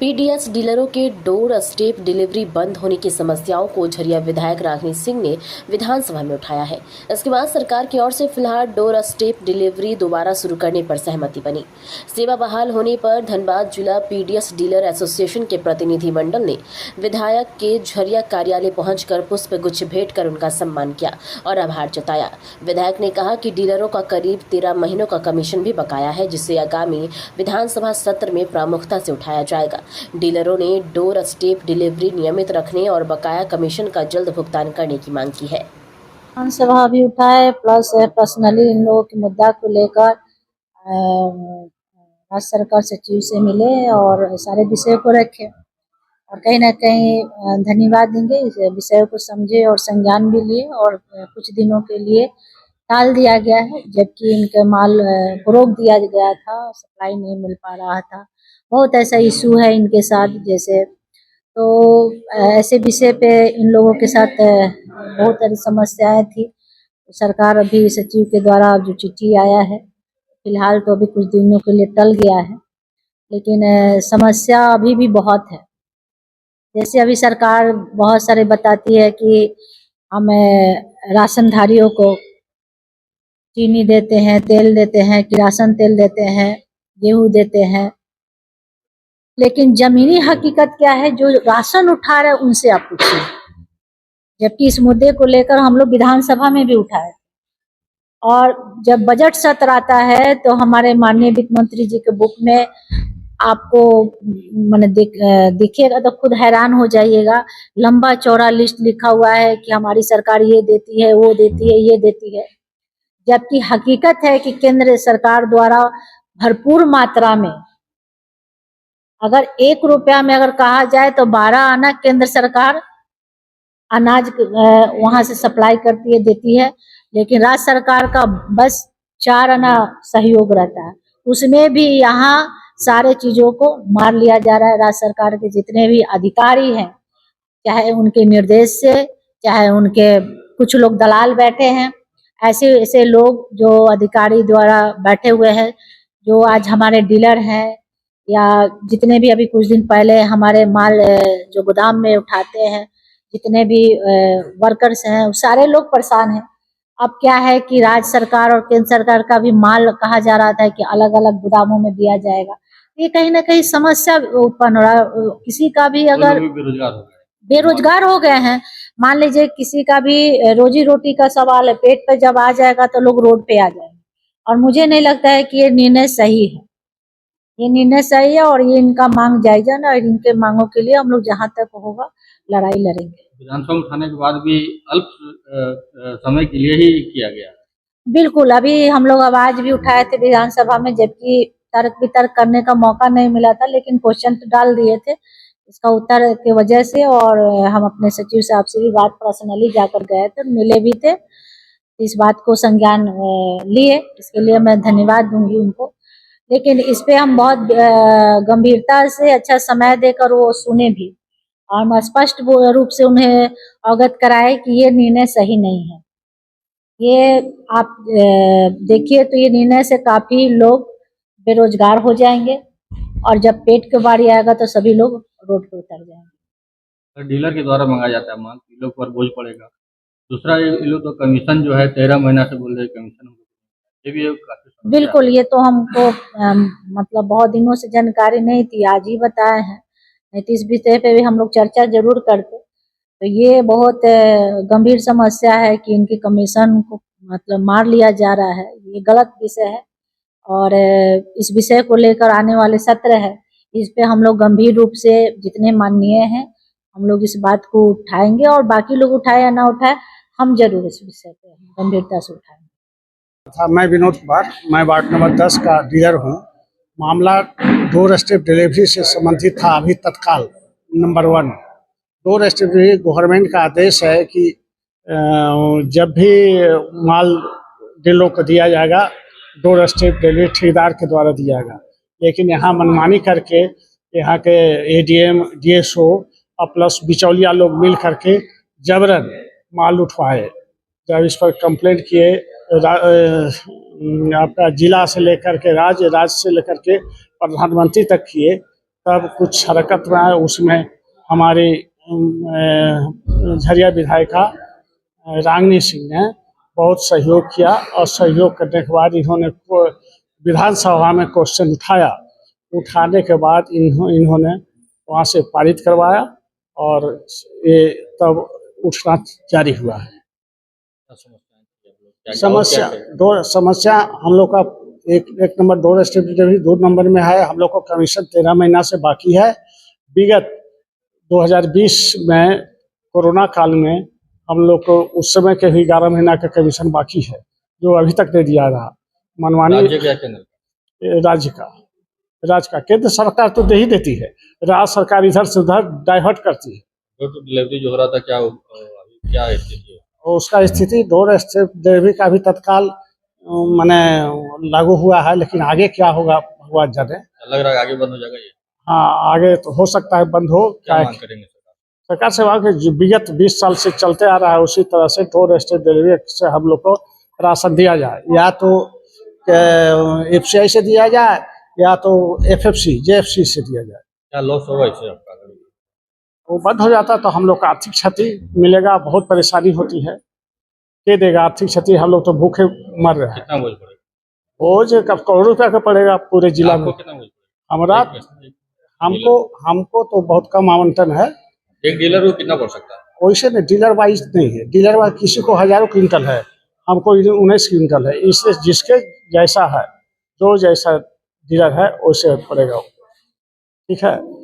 PDS डीलरों के door step delivery बंद होने की समस्याओं को झरिया विधायक रागिनी सिंह ने विधानसभा में उठाया है। इसके बाद सरकार की ओर से फिलहाल डोर स्टेप डिलीवरी दोबारा शुरू करने पर सहमति बनी। सेवा बहाल होने पर धनबाद जिला पीडीएस डीलर एसोसिएशन के प्रतिनिधि मंडल ने विधायक के झरिया कार्यालय पहुंचकर पुष्प गुच्छ भेंट कर उनका सम्मान किया और आभार जताया। विधायक ने कहा कि डीलरों का करीब 13 महीनों का कमीशन भी बकाया है, जिसे आगामी विधानसभा सत्र में प्रामुख्यता से उठाया जाएगा। डीलरों ने डोर स्टेप डिलीवरी नियमित रखने और बकाया कमीशन का जल्द भुगतान करने की मांग की है। विधानसभा भी उठाए प्लस पर्सनली इन लोगों के मुद्दा को लेकर राज्य सरकार सचिव से मिले और सारे विषय को रखे और कहीं ना कहीं धन्यवाद देंगे। इस विषय को समझे और संज्ञान भी लिए और कुछ दिनों के लिए टाल दिया गया है, जबकि इनके माल को रोक दिया गया था, सप्लाई नहीं मिल पा रहा था। बहुत ऐसा इशू है इनके साथ, जैसे तो ऐसे विषय पे इन लोगों के साथ बहुत सारी समस्याएं थी। सरकार अभी सचिव के द्वारा जो चिट्ठी आया है, फिलहाल तो अभी कुछ दिनों के लिए टल गया है, लेकिन समस्या अभी भी बहुत है। जैसे अभी सरकार बहुत सारे बताती है कि हम राशनधारियों को चीनी देते हैं, तेल देते हैं, किरासन तेल देते हैं, गेहूं देते हैं, लेकिन जमीनी हकीकत क्या है जो राशन उठा रहे हैं उनसे आप पूछिए। जबकि इस मुद्दे को लेकर हम लोग विधानसभा में भी उठाए और जब बजट सत्र आता है तो हमारे माननीय वित्त मंत्री जी के बुक में आपको मैंने देखिएगा तो खुद हैरान हो जाइएगा। लंबा चौड़ा लिस्ट लिखा हुआ है कि हमारी सरकार ये देती है, वो देती है, ये देती है, जबकि हकीकत है कि केंद्र सरकार द्वारा भरपूर मात्रा में, अगर 1 रुपया में अगर कहा जाए तो 12 आना केंद्र सरकार अनाज वहां से सप्लाई करती है, देती है, लेकिन राज्य सरकार का बस 4 आना सहयोग रहता है। उसमें भी यहाँ सारे चीजों को मार लिया जा रहा है। राज्य सरकार के जितने भी अधिकारी हैं, चाहे उनके निर्देश से, चाहे उनके कुछ लोग दलाल बैठे हैं, ऐसे ऐसे लोग जो अधिकारी द्वारा बैठे हुए हैं, जो आज हमारे डीलर हैं या जितने भी अभी कुछ दिन पहले हमारे माल जो गोदाम में उठाते हैं, जितने भी वर्कर्स हैं, सारे लोग परेशान हैं। अब क्या है कि राज्य सरकार और केंद्र सरकार का भी माल कहा जा रहा था कि अलग अलग गोदामों में दिया जाएगा। ये कहीं ना कहीं समस्या उत्पन्न हो रहा है। किसी का भी अगर बेरोजगार हो गए हैं, मान लीजिए किसी का भी रोजी रोटी का सवाल है, पेट पे जब आ जाएगा तो लोग रोड पे आ जाएंगे, और मुझे नहीं लगता है कि ये निर्णय सही है। ये निर्णय सही है और ये इनका मांग जायज है और इनके मांगों के लिए हम लोग जहां तक होगा लड़ाई लड़ेंगे। विधानसभा उठाने के बाद भी अल्प समय के लिए ही किया गया। बिल्कुल, अभी हम लोग आवाज भी उठाए थे विधानसभा में, जबकि तर्क वितर्क करने का मौका नहीं मिला था, लेकिन क्वेश्चन तो डाल दिए थे इसका उत्तर की वजह से, और हम अपने सचिव साहब से भी बात पर्सनली जाकर गए थे, मिले भी थे, इस बात को संज्ञान लिए, इसके लिए मैं धन्यवाद दूंगी उनको। लेकिन इस पे हम बहुत गंभीरता से अच्छा समय देकर वो सुने भी, और हम स्पष्ट रूप से उन्हें अवगत कराए कि ये निर्णय सही नहीं है। ये आप देखिए तो ये निर्णय से काफी लोग बेरोजगार हो जाएंगे, और जब पेट की बारी आएगा तो सभी लोग रोड पे उतर जाएंगे। डीलर के द्वारा मंगाया जाता है माल, डीलर पर बोझ पड़ेगा। दूसरा ये लोग तो कमीशन जो है 13 महीना से बोल रहे कमीशन, ये भी काफी बिल्कुल, ये तो हमको मतलब बहुत दिनों से जानकारी नहीं थी, आज ही बताए हैं, नहीं तो इस विषय पे भी हम लोग चर्चा जरूर करते। तो ये बहुत गंभीर समस्या है कि इनके कमीशन को मतलब मार लिया जा रहा है, ये गलत विषय है, और इस विषय को लेकर आने वाले सत्र है, इस पे हम लोग गंभीर रूप से जितने माननीय हैं हम लोग इस बात को उठाएंगे, और बाकी लोग उठाए या ना उठाए, हम जरूर इस विषय पे गंभीरता से उठाएंगे। मैं विनोद कुमार, मैं वार्ड नंबर 10 का डीलर हूँ। मामला डोर स्टेप डिलीवरी से संबंधित था। अभी तत्काल number 1 door step delivery government का आदेश है कि जब भी माल डीलरों को दिया जाएगा, डोर स्टेप डिलीवरी ठेकेदार के द्वारा दिया जाएगा, लेकिन यहाँ मनमानी करके यहाँ के एडीएम, डीएसओ और प्लस बिचौलिया लोग मिल करके जबरन माल उठवाए। जब इस पर कंप्लेंट किए, आपका जिला से लेकर के राज्य से लेकर के प्रधानमंत्री तक किए, तब कुछ हरकत में आए, उसमें हमारी झरिया विधायिका रागिनी सिंह ने बहुत सहयोग किया और सहयोग करने के बाद इन्होंने विधानसभा में क्वेश्चन उठाया। उठाने के बाद इन्होंने वहाँ से पारित करवाया और ये तब उठना जारी हुआ है। क्या समस्याएं थी आप लोग? क्या- और क्या क्या- दो समस्या हम लोग का एक number door step delivery 2 number में है। हम लोग को कमीशन 13 महीना से बाकी है। विगत 2020 में कोरोना काल में हम लोग को उस समय के भी 11 महीना का कमीशन बाकी है, जो अभी तक नहीं दिया रहा। मनमानी राज्य क्या केंद्र? राज्य का केंद्र सरकार तो दे ही देती है, राज्य सरकार इधर से उधर डाइवर्ट करती है। डोर टू डिलीवरी जो हो रहा था, क्या अभी क्या स्थिति है? और उसका स्थिति डोर स्टेप डिलीवरी का भी तत्काल माने लागू हुआ है, लेकिन आगे क्या होगा भगवान जाने। लग रहा है आगे बंद हो जाएगा ये? हाँ, आगे तो हो सकता है बंद हो। क्या क्या मांग करेंगे सरकार? सरकार से मांग के विगत 20 साल से चलते आ रहा है उसी तरह से डोर स्टेप डिलीवरी से हम लोग को राशन दिया जाए, या तो FCI से दिया जाए या तो FFC JFC से दिया जाए। क्या लॉस होगा इससे आपका? अगर वो बंद हो जाता तो हम लोग को आर्थिक क्षति मिलेगा, बहुत परेशानी होती है। के देगा आर्थिक क्षति? हम लोग तो भूखे मर रहे हैं। कितना बोझ पड़ेगा वो जो करोड़ों रुपया का पड़ेगा पूरे जिला में। आपको? कितना बोझ पड़ेगा हमारा हमको तो बहुत कम आवंटन है। एक डीलर को कितना पड़ सकता है? वैसे नहीं, डीलर वाइज नहीं है। डीलर वाइज किसी को 1000 क्विंटल है, हमको 19 क्विंटल है। इससे जिसके जैसा है, जो जैसा डीलर है वैसे पड़ेगा, ठीक है।